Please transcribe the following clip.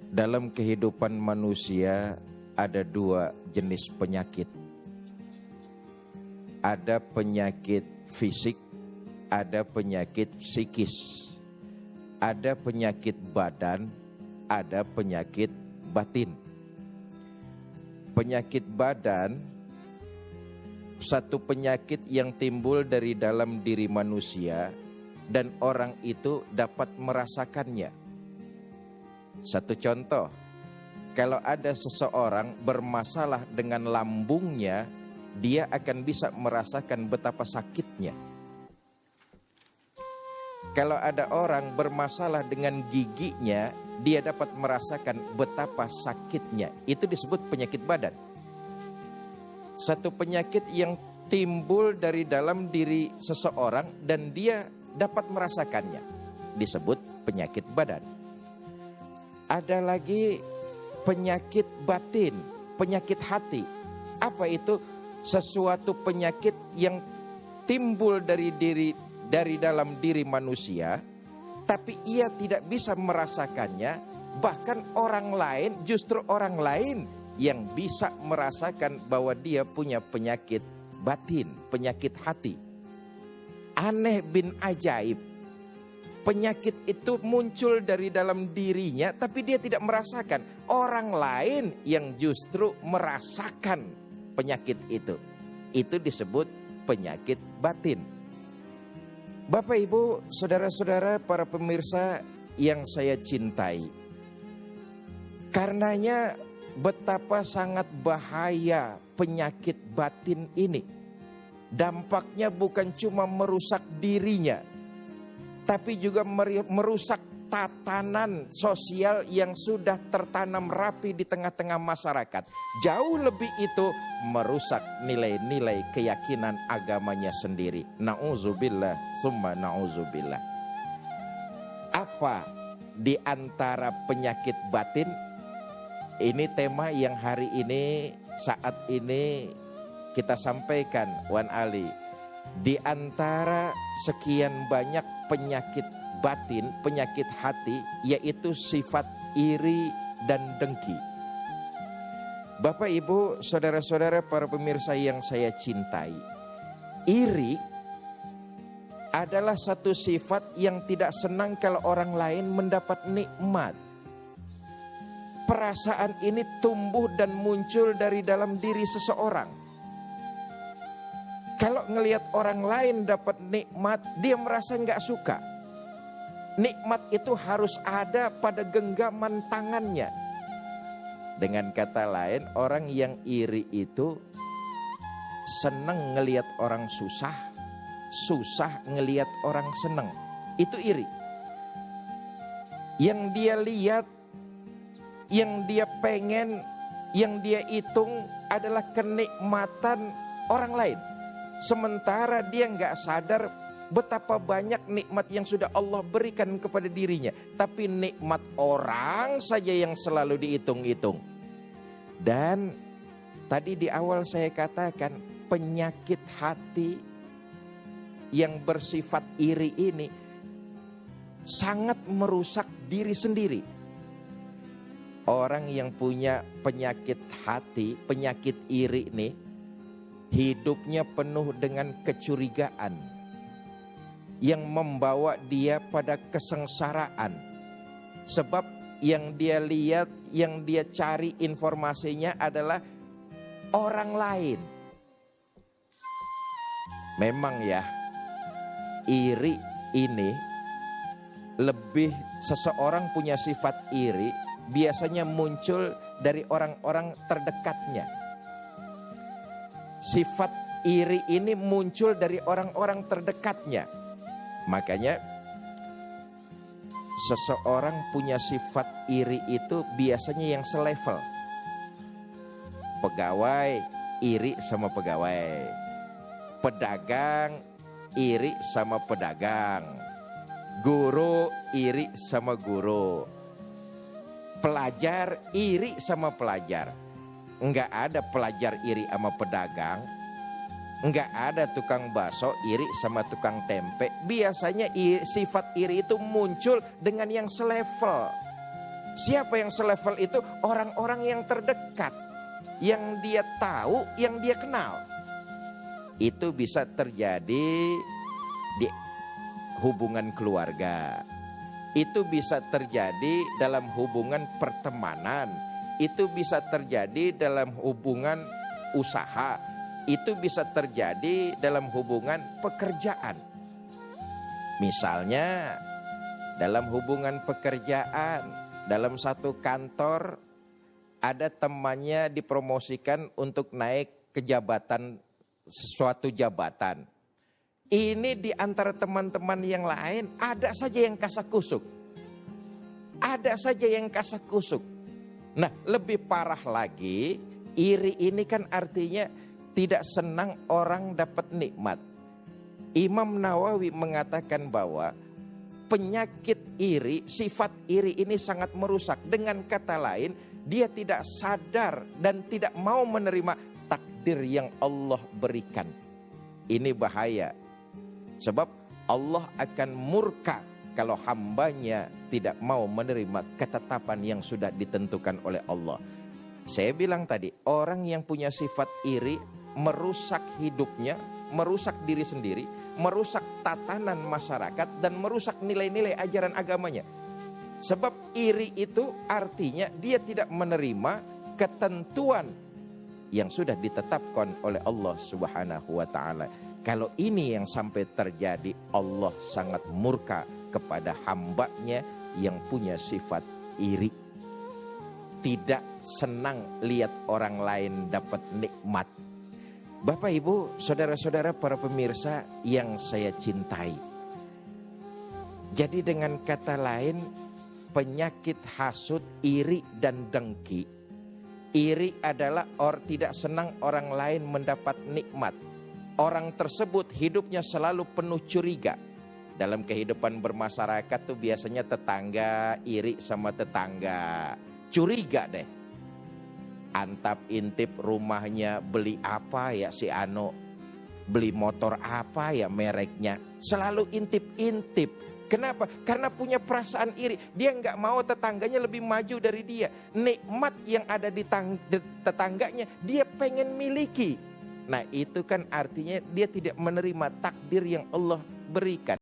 Dalam kehidupan manusia ada dua jenis penyakit. Ada penyakit fisik, ada penyakit psikis. Ada penyakit badan, ada penyakit batin. Penyakit badan, satu penyakit yang timbul dari dalam diri manusia dan orang itu dapat merasakannya. Satu contoh, kalau ada seseorang bermasalah dengan lambungnya, dia akan bisa merasakan betapa sakitnya. Kalau ada orang bermasalah dengan giginya, dia dapat merasakan betapa sakitnya. Itu disebut penyakit badan. Satu penyakit yang timbul dari dalam diri seseorang dan dia dapat merasakannya, disebut penyakit badan. Ada lagi penyakit batin, penyakit hati. Apa itu? Sesuatu penyakit yang timbul dari dalam diri manusia, tapi ia tidak bisa merasakannya. Bahkan orang lain, justru orang lain yang bisa merasakan bahwa dia punya penyakit batin, penyakit hati. Aneh bin ajaib. Penyakit itu muncul dari dalam dirinya, tapi dia tidak merasakan. Orang lain yang justru merasakan penyakit itu. Itu disebut penyakit batin. Bapak, Ibu, saudara-saudara, para pemirsa yang saya cintai. Karenanya betapa sangat bahaya penyakit batin ini. Dampaknya bukan cuma merusak dirinya, tapi juga merusak tatanan sosial yang sudah tertanam rapi di tengah-tengah masyarakat. Jauh lebih itu merusak nilai-nilai keyakinan agamanya sendiri. Na'udzubillah, summa na'udzubillah. Apa di antara penyakit batin? Ini tema yang hari ini, saat ini kita sampaikan, Wan Ali. Di antara sekian banyak penyakit batin, penyakit hati, yaitu sifat iri dan dengki. Bapak, Ibu, saudara-saudara, para pemirsa yang saya cintai, iri adalah satu sifat yang tidak senang kalau orang lain mendapat nikmat. Perasaan ini tumbuh dan muncul dari dalam diri seseorang. Kalau ngelihat orang lain dapat nikmat, dia merasa nggak suka. Nikmat itu harus ada pada genggaman tangannya. Dengan kata lain, orang yang iri itu senang ngelihat orang susah, susah ngelihat orang senang. Itu iri. Yang dia lihat, yang dia pengen, yang dia hitung adalah kenikmatan orang lain. Sementara dia nggak sadar betapa banyak nikmat yang sudah Allah berikan kepada dirinya. Tapi nikmat orang saja yang selalu dihitung-hitung. Dan tadi di awal saya katakan, penyakit hati yang bersifat iri ini sangat merusak diri sendiri. Orang yang punya penyakit hati, penyakit iri nih, hidupnya penuh dengan kecurigaan yang membawa dia pada kesengsaraan. Sebab yang dia lihat, yang dia cari informasinya adalah orang lain. Memang ya, iri ini lebih, seseorang punya sifat iri biasanya muncul dari orang-orang terdekatnya. Sifat iri ini muncul dari orang-orang terdekatnya. Makanya seseorang punya sifat iri itu biasanya yang selevel. Pegawai iri sama pegawai. Pedagang iri sama pedagang. Guru iri sama guru. Pelajar iri sama pelajar. Enggak ada pelajar iri sama pedagang. Enggak ada tukang bakso iri sama tukang tempe. Biasanya sifat iri itu muncul dengan yang selevel. Siapa yang selevel itu? Orang-orang yang terdekat, yang dia tahu, yang dia kenal. Itu bisa terjadi di hubungan keluarga. Itu bisa terjadi dalam hubungan pertemanan. Itu bisa terjadi dalam hubungan usaha. Itu bisa terjadi dalam hubungan pekerjaan. Misalnya dalam hubungan pekerjaan, dalam satu kantor ada temannya dipromosikan untuk naik ke jabatan, sesuatu jabatan. Ini di antara teman-teman yang lain ada saja yang kasak kusuk. Ada saja yang kasak kusuk. Nah, lebih parah lagi, iri ini kan artinya tidak senang orang dapat nikmat. Imam Nawawi mengatakan bahwa penyakit iri, sifat iri ini sangat merusak. Dengan kata lain, dia tidak sadar dan tidak mau menerima takdir yang Allah berikan. Ini bahaya. Sebab Allah akan murka kalau hambanya tidak mau menerima ketetapan yang sudah ditentukan oleh Allah. Saya bilang tadi, orang yang punya sifat iri merusak hidupnya, merusak diri sendiri, merusak tatanan masyarakat, dan merusak nilai-nilai ajaran agamanya. Sebab iri itu artinya dia tidak menerima ketentuan yang sudah ditetapkan oleh Allah Subhanahu wa ta'ala. Kalau ini yang sampai terjadi, Allah sangat murka kepada hambanya yang punya sifat iri. Tidak senang lihat orang lain dapat nikmat. Bapak, Ibu, saudara-saudara, para pemirsa yang saya cintai. Jadi dengan kata lain, penyakit hasud, iri dan dengki. Iri adalah tidak senang orang lain mendapat nikmat. Orang tersebut hidupnya selalu penuh curiga. Dalam kehidupan bermasyarakat tuh biasanya tetangga iri sama tetangga. Curiga deh. Antap intip rumahnya, beli apa ya si Ano, beli motor apa ya mereknya. Selalu intip-intip. Kenapa? Karena punya perasaan iri. Dia nggak mau tetangganya lebih maju dari dia. Nikmat yang ada di tetangganya dia pengen miliki. Nah, itu kan artinya dia tidak menerima takdir yang Allah berikan.